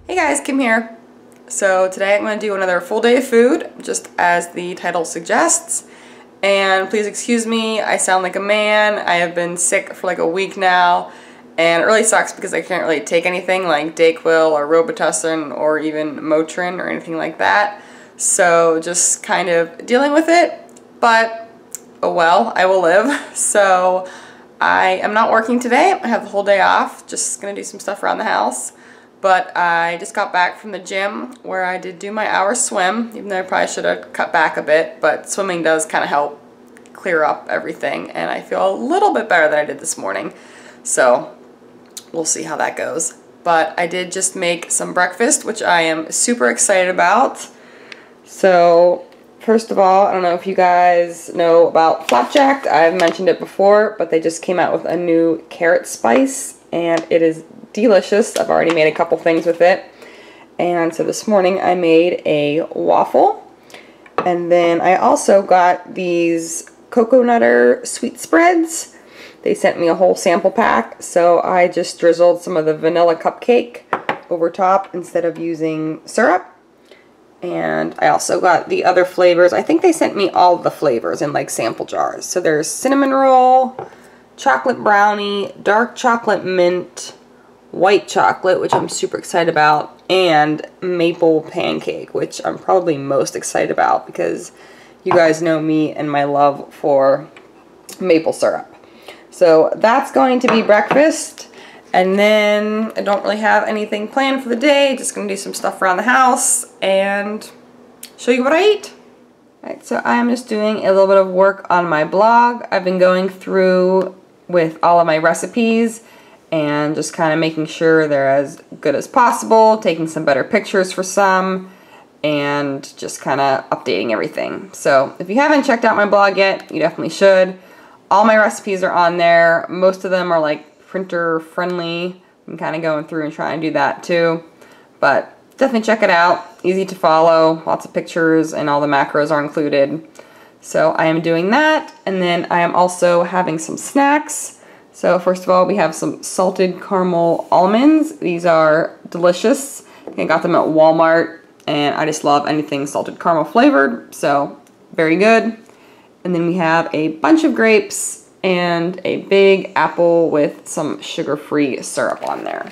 Hey guys, Kim here. So today I'm going to do another full day of food, just as the title suggests. And please excuse me, I sound like a man. I have been sick for like a week now, and it really sucks because I can't really take anything like Dayquil or Robitussin or even Motrin or anything like that. So just kind of dealing with it, but oh well, I will live. So I am not working today. I have the whole day off, just going to do some stuff around the house. But I just got back from the gym where I did do my hour swim, even though I probably should have cut back a bit, but swimming does kind of help clear up everything, and I feel a little bit better than I did this morning. So we'll see how that goes. But I did just make some breakfast, which I am super excited about. So first of all, I don't know if you guys know about flapjack. I've mentioned it before, but they just came out with a new carrot spice, and it is delicious. I've already made a couple things with it. And so this morning I made a waffle. And then I also got these cocoa nutter sweet spreads. They sent me a whole sample pack, so I just drizzled some of the vanilla cupcake over top instead of using syrup. And I also got the other flavors. I think they sent me all of the flavors in like sample jars. So there's cinnamon roll, chocolate brownie, dark chocolate mint, white chocolate, which I'm super excited about, and maple pancake, which I'm probably most excited about because you guys know me and my love for maple syrup. So that's going to be breakfast, and then I don't really have anything planned for the day, just going to do some stuff around the house and show you what I eat. Alright, so I'm just doing a little bit of work on my blog. I've been going through with all of my recipes and just kind of making sure they're as good as possible, taking some better pictures for some, and just kind of updating everything. So if you haven't checked out my blog yet, you definitely should. All my recipes are on there. Most of them are like printer friendly. I'm kind of going through and trying to do that too. But definitely check it out. Easy to follow, lots of pictures, and all the macros are included. So I am doing that, and then I am also having some snacks. So first of all, we have some salted caramel almonds. These are delicious. I got them at Walmart, and I just love anything salted caramel flavored, so very good. And then we have a bunch of grapes and a big apple with some sugar-free syrup on there.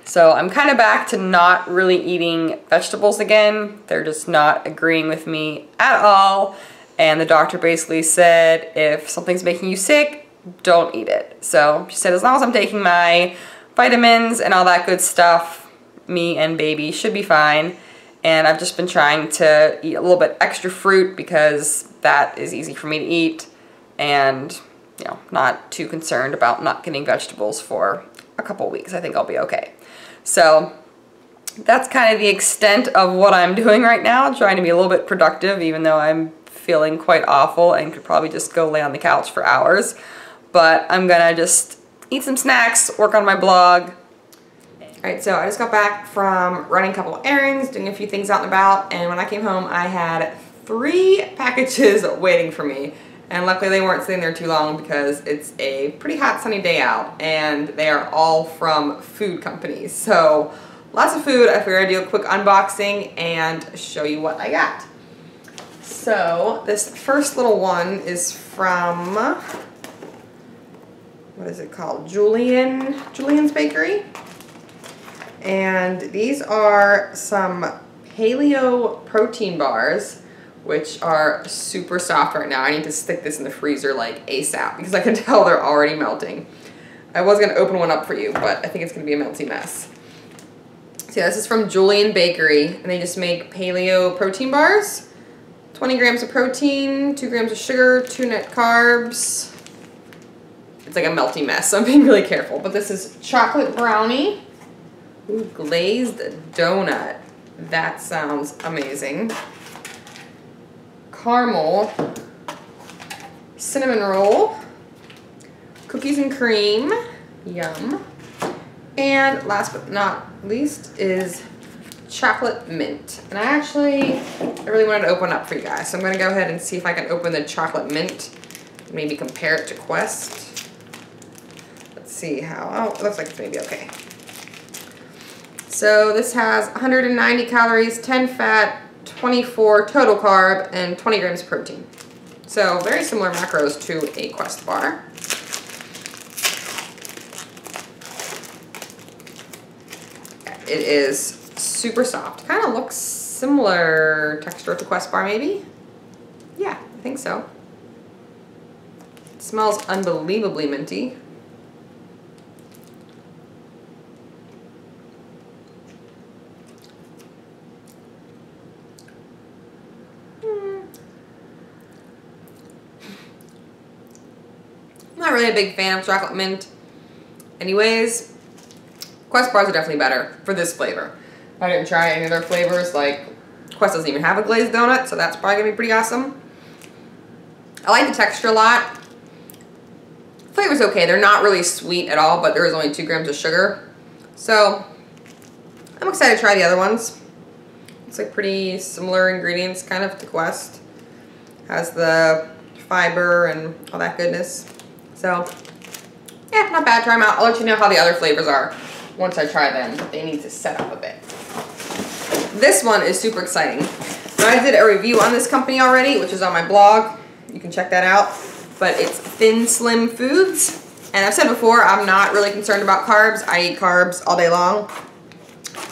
So I'm kind of back to not really eating vegetables again. They're just not agreeing with me at all. And the doctor basically said, if something's making you sick, don't eat it. So she said as long as I'm taking my vitamins and all that good stuff, me and baby should be fine. And I've just been trying to eat a little bit extra fruit because that is easy for me to eat, and you know, not too concerned about not getting vegetables for a couple weeks. I think I'll be okay. So that's kind of the extent of what I'm doing right now, trying to be a little bit productive even though I'm feeling quite awful and could probably just go lay on the couch for hours. But I'm gonna just eat some snacks, work on my blog. Alright, so I just got back from running a couple of errands, doing a few things out and about, and when I came home I had 3 packages waiting for me. And luckily they weren't sitting there too long because it's a pretty hot sunny day out, and they are all from food companies. So lots of food. I figured I'd do a quick unboxing and show you what I got. So this first little one is from, what is it called? Julian's Bakery. And these are some paleo protein bars, which are super soft right now. I need to stick this in the freezer like ASAP because I can tell they're already melting. I was gonna open one up for you, but I think it's gonna be a melty mess. So yeah, this is from Julian Bakery, and they just make paleo protein bars. 20 grams of protein, 2 grams of sugar, 2 net carbs. It's like a melty mess, so I'm being really careful. But this is chocolate brownie. Ooh, glazed donut. That sounds amazing. Caramel. Cinnamon roll. Cookies and cream. Yum. And last but not least is chocolate mint. And I really wanted to open up for you guys. So I'm going to go ahead and see if I can open the chocolate mint. Maybe compare it to Quest. Let's see how, oh, it looks like it's maybe okay. So this has 190 calories, 10 fat, 24 total carb, and 20 grams of protein. So very similar macros to a Quest bar. It is super soft. Kind of looks similar texture to Quest bar maybe. Yeah, I think so. It smells unbelievably minty. I'm not really a big fan of chocolate mint. Anyways, Quest bars are definitely better for this flavor. I didn't try any other flavors, like Quest doesn't even have a glazed donut, so that's probably gonna be pretty awesome. I like the texture a lot. Flavor's okay, they're not really sweet at all, but there is only 2 grams of sugar. So, I'm excited to try the other ones. It's like pretty similar ingredients kind of to Quest. Has the fiber and all that goodness. So, yeah, not bad. Try them out. I'll let you know how the other flavors are once I try them, but they need to set up a bit. This one is super exciting. Now, I did a review on this company already, which is on my blog. You can check that out. But it's Thin Slim Foods. And I've said before, I'm not really concerned about carbs. I eat carbs all day long.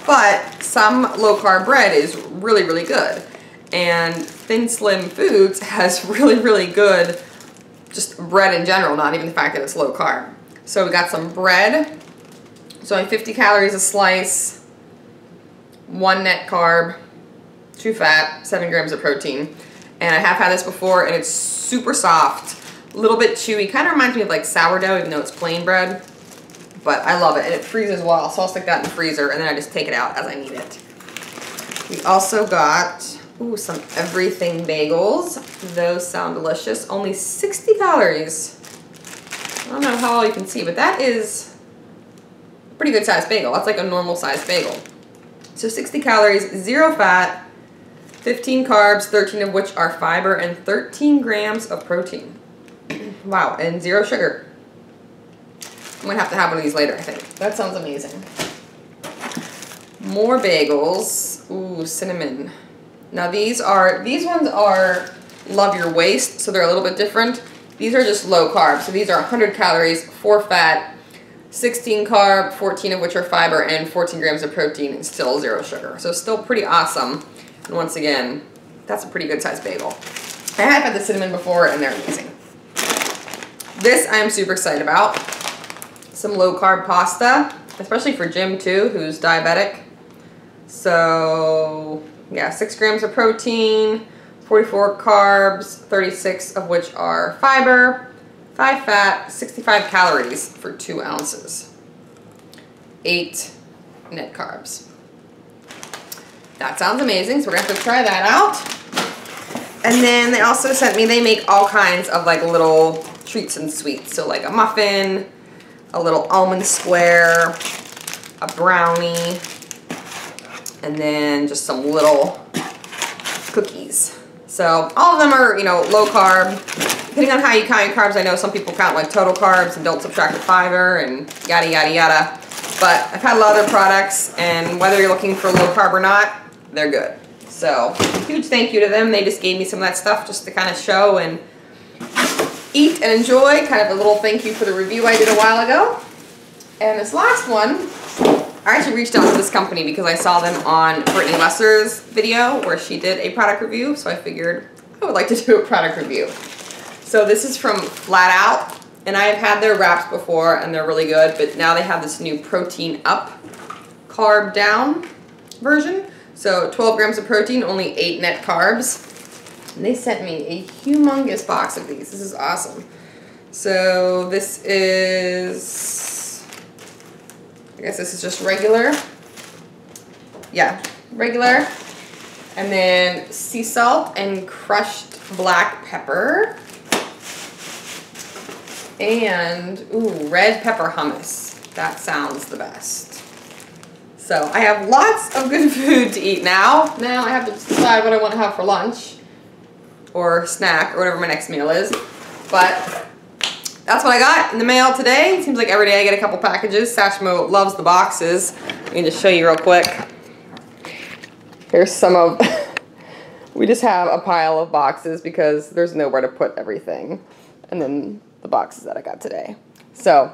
But some low-carb bread is really, really good. And Thin Slim Foods has really, really good just bread in general, not even the fact that it's low carb. So we got some bread. It's only 50 calories a slice, 1 net carb, 2 fat, 7 grams of protein. And I have had this before and it's super soft, a little bit chewy. Kind of reminds me of like sourdough, even though it's plain bread. But I love it, and it freezes well, so I'll stick that in the freezer and then I just take it out as I need it. We also got some everything bagels. Those sound delicious. Only 60 calories. I don't know how well you can see, but that is a pretty good sized bagel. That's like a normal sized bagel. So 60 calories, 0 fat, 15 carbs, 13 of which are fiber, and 13 grams of protein. Wow, and 0 sugar. I'm gonna have to have one of these later, I think. That sounds amazing. More bagels. Ooh, cinnamon. Now these ones are love your waist, so they're a little bit different. These are just low carb, so these are 100 calories, 4 fat, 16 carb, 14 of which are fiber, and 14 grams of protein, and still 0 sugar. So still pretty awesome. And once again, that's a pretty good sized bagel. I have had the cinnamon before, and they're amazing. This I'm super excited about. Some low carb pasta, especially for Jim too, who's diabetic. So yeah, 6 grams of protein, 44 carbs, 36 of which are fiber, 5 fat, 65 calories for 2 ounces, 8 net carbs. That sounds amazing, so we're gonna have to try that out. And then they also sent me, they make all kinds of like little treats and sweets. So like a muffin, a little almond square, a brownie, and then just some little cookies. So all of them are, you know, low carb. Depending on how you count your carbs, I know some people count like total carbs and don't subtract the fiber and yada, yada, yada. But I've had a lot of other products, and whether you're looking for low carb or not, they're good. So huge thank you to them. They just gave me some of that stuff just to kind of show and eat and enjoy. Kind of a little thank you for the review I did a while ago. And this last one, I actually reached out to this company because I saw them on Brittany Lesser's video where she did a product review, so I figured I would like to do a product review. So this is from Flat Out, and I have had their wraps before and they're really good, but now they have this new protein up, carb down version. So 12 grams of protein, only 8 net carbs. And they sent me a humongous box of these. This is awesome. So this is, I guess this is just regular. Yeah, regular. And then sea salt and crushed black pepper. And, ooh, red pepper hummus. That sounds the best. So I have lots of good food to eat now. Now I have to decide what I want to have for lunch or snack or whatever my next meal is. But that's what I got in the mail today. It seems like every day I get a couple packages. Sashmo loves the boxes. Let me just show you real quick. Here's some of, we just have a pile of boxes because there's nowhere to put everything. And then the boxes that I got today. So,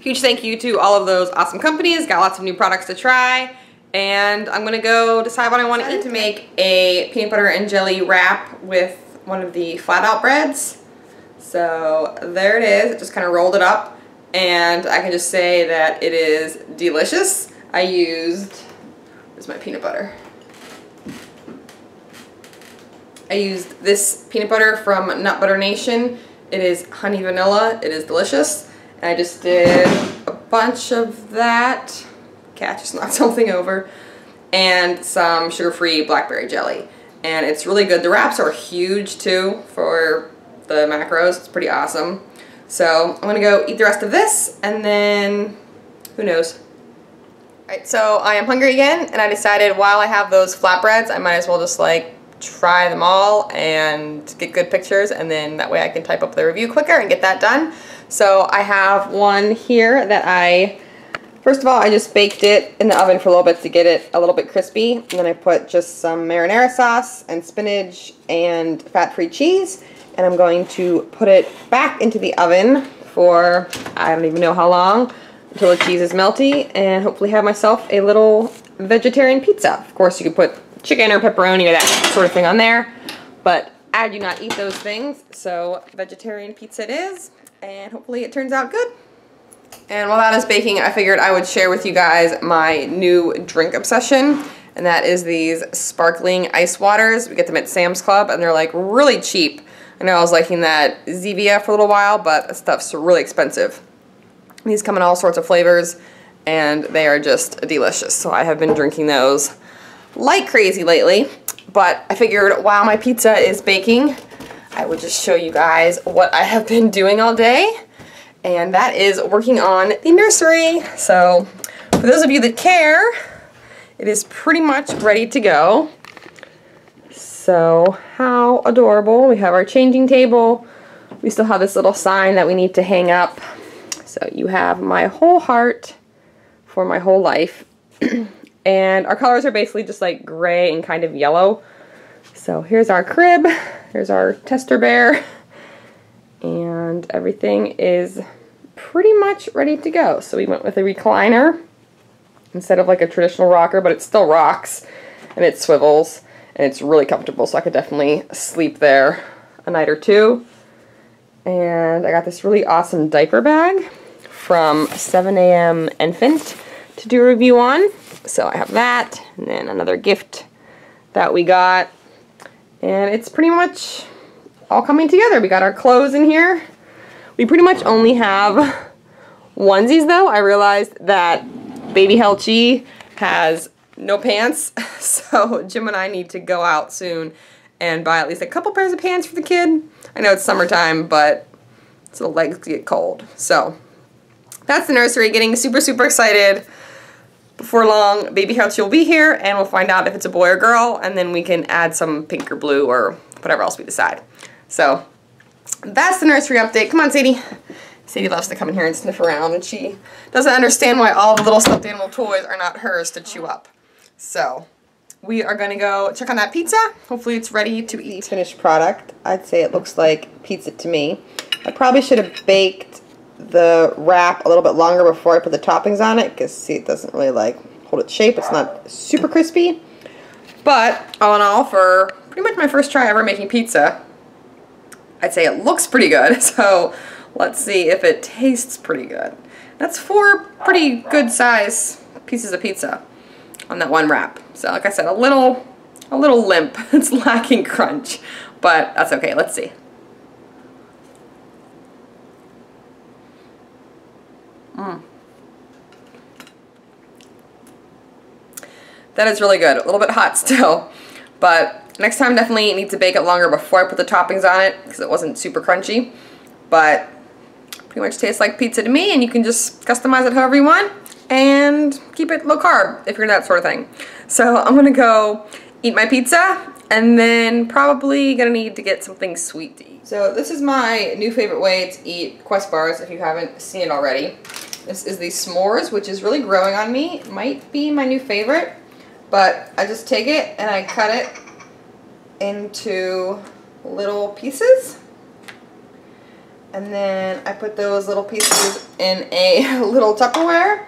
huge thank you to all of those awesome companies. Got lots of new products to try. And I'm gonna go decide what I want to eat to make a peanut butter and jelly wrap with one of the flat out breads. So there it is. It just kind of rolled it up, and I can just say that it is delicious. I used, where's my peanut butter? I used this peanut butter from Nut Butter Nation. It is honey vanilla. It is delicious. And I just did a bunch of that. Cat just knocked something over. And some sugar-free blackberry jelly. And it's really good. The wraps are huge too for the macros. It's pretty awesome. So I'm gonna go eat the rest of this, and then who knows. Alright, so I am hungry again, and I decided while I have those flatbreads, I might as well just like try them all and get good pictures, and then that way I can type up the review quicker and get that done. So I have one here that first of all, I just baked it in the oven for a little bit to get it a little bit crispy, and then I put just some marinara sauce and spinach and fat-free cheese, and I'm going to put it back into the oven for, I don't even know how long, until the cheese is melty, and hopefully have myself a little vegetarian pizza. Of course, you could put chicken or pepperoni or that sort of thing on there, but I do not eat those things, so vegetarian pizza it is, and hopefully it turns out good. And while that is baking, I figured I would share with you guys my new drink obsession, and that is these sparkling ice waters. We get them at Sam's Club, and they're like really cheap. I know I was liking that Zevia for a little while, but that stuff's really expensive. These come in all sorts of flavors, and they are just delicious. So I have been drinking those like crazy lately, but I figured while my pizza is baking, I would just show you guys what I have been doing all day, and that is working on the nursery. So for those of you that care, it is pretty much ready to go. So how adorable. We have our changing table. We still have this little sign that we need to hang up. So you have my whole heart for my whole life. And our colors are basically just like gray and kind of yellow. So here's our crib. Here's our tester bear. And everything is pretty much ready to go. So we went with a recliner instead of like a traditional rocker, but it still rocks and it swivels. And it's really comfortable, so I could definitely sleep there a night or two. And I got this really awesome diaper bag from 7 AM Infant to do a review on. So I have that, and then another gift that we got. And it's pretty much all coming together. We got our clothes in here. We pretty much only have onesies though. I realized that Baby Helchi has no pants, so Jim and I need to go out soon and buy at least a couple pairs of pants for the kid. I know it's summertime, but so the legs get cold. So that's the nursery, getting super, super excited. Before long, Baby Helchi will be here, and we'll find out if it's a boy or girl, and then we can add some pink or blue or whatever else we decide. So that's the nursery update. Come on, Sadie. Sadie loves to come in here and sniff around, and she doesn't understand why all the little stuffed animal toys are not hers to chew up. So we are going to go check on that pizza. Hopefully it's ready to eat. Finished product. I'd say it looks like pizza to me. I probably should have baked the wrap a little bit longer before I put the toppings on it, because see, it doesn't really like hold its shape. It's not super crispy. But all in all, for pretty much my first try ever making pizza, I'd say it looks pretty good. So let's see if it tastes pretty good. That's 4 pretty good size pieces of pizza on that one wrap. So like I said, a little limp. It's lacking crunch, but that's okay. Let's see. That is really good. A little bit hot still, but next time definitely need to bake it longer before I put the toppings on it, because it wasn't super crunchy. But pretty much tastes like pizza to me, and you can just customize it however you want and keep it low carb if you're that sort of thing. So I'm gonna go eat my pizza, and then probably gonna need to get something sweet to eat. So this is my new favorite way to eat Quest bars if you haven't seen it already. This is the s'mores, which is really growing on me. It might be my new favorite, but I just take it and I cut it into little pieces. And then I put those little pieces in a little Tupperware,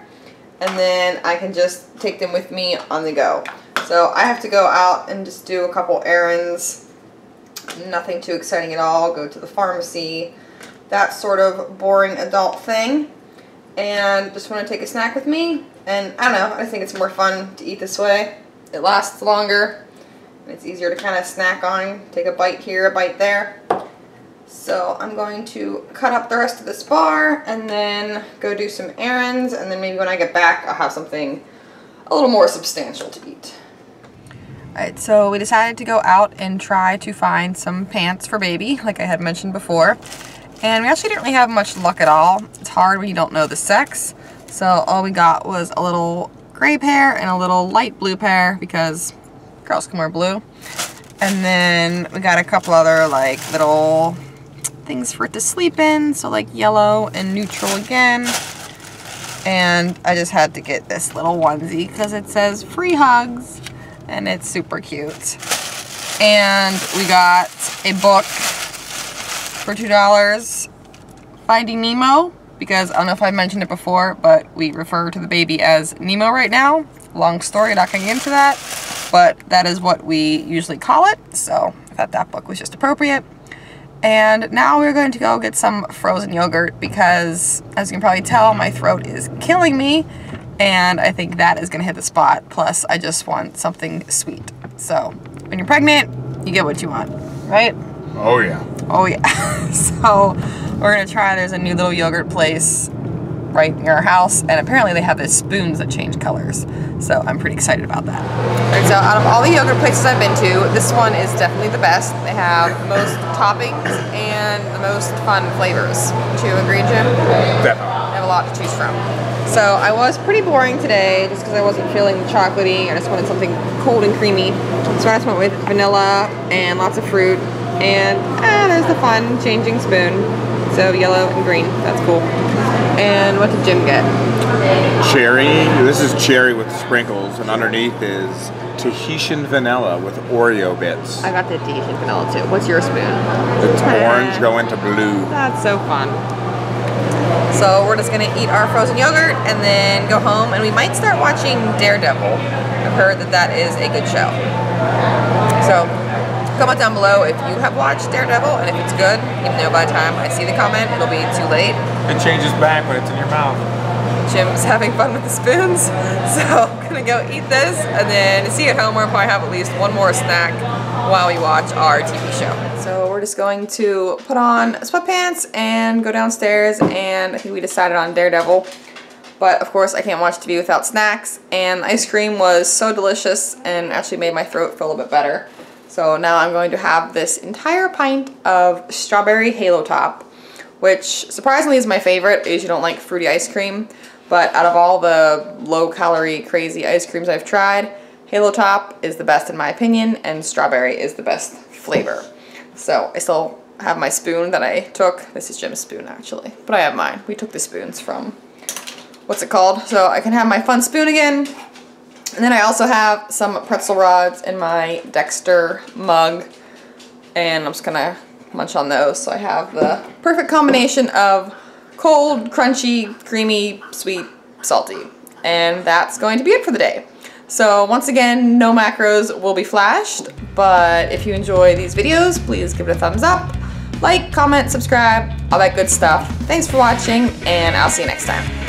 and then I can just take them with me on the go. So I have to go out and just do a couple errands. Nothing too exciting at all. Go to the pharmacy. That sort of boring adult thing. And just want to take a snack with me. And I don't know, I think it's more fun to eat this way. It lasts longer. And it's easier to kind of snack on. Take a bite here, a bite there. So I'm going to cut up the rest of this bar and then go do some errands, and then maybe when I get back I'll have something a little more substantial to eat. Alright, so we decided to go out and try to find some pants for baby, like I had mentioned before. And we actually didn't really have much luck at all. It's hard when you don't know the sex. So all we got was a little gray pair and a little light blue pair, because girls can wear blue. And then we got a couple other like little things for it to sleep in, so like yellow and neutral again. And I just had to get this little onesie because it says free hugs and it's super cute. And we got a book for $2, Finding Nemo, because I don't know if I mentioned it before, but we refer to the baby as Nemo right now. Long story, not going to get into that, but that is what we usually call it, so I thought that book was just appropriate. And now we're going to go get some frozen yogurt because, as you can probably tell, my throat is killing me, and I think that is going to hit the spot. Plus, I just want something sweet. So, when you're pregnant, you get what you want, right? Oh yeah. Oh yeah. So, we're going to try, there's a new little yogurt place right near our house, and apparently they have these spoons that change colors. So I'm pretty excited about that. Alright, so out of all the yogurt places I've been to, this one is definitely the best. They have the most toppings and the most fun flavors. Would you agree, Jim? Definitely. They have a lot to choose from. So I was pretty boring today just because I wasn't feeling chocolatey. I just wanted something cold and creamy. So I just went with vanilla and lots of fruit. And there's the fun changing spoon. So yellow and green, that's cool. And what did Jim get? Cherry. This is cherry with sprinkles, and underneath is Tahitian vanilla with Oreo bits. I got the Tahitian vanilla too. What's your spoon? It's orange go into blue. That's so fun. So we're just gonna eat our frozen yogurt and then go home, and we might start watching Daredevil. I've heard that that is a good show. So comment down below if you have watched Daredevil and if it's good, even though by the time I see the comment, it'll be too late. It changes back when it's in your mouth. Jim's having fun with the spoons, so I'm gonna go eat this and then see you at home. We'll probably have at least one more snack while we watch our TV show. So we're just going to put on sweatpants and go downstairs, and I think we decided on Daredevil. But of course I can't watch TV without snacks, and ice cream was so delicious and actually made my throat feel a little bit better. So now I'm going to have this entire pint of strawberry Halo Top, which surprisingly is my favorite. I usually don't like fruity ice cream, but out of all the low-calorie crazy ice creams I've tried, Halo Top is the best in my opinion, and strawberry is the best flavor. So I still have my spoon that I took. This is Jim's spoon actually, but I have mine. We took the spoons from, what's it called? So I can have my fun spoon again. And then I also have some pretzel rods in my Dexter mug, and I'm just gonna munch on those. So I have the perfect combination of cold, crunchy, creamy, sweet, salty. And that's going to be it for the day. So once again, no macros will be flashed, but if you enjoy these videos, please give it a thumbs up, like, comment, subscribe, all that good stuff. Thanks for watching, and I'll see you next time.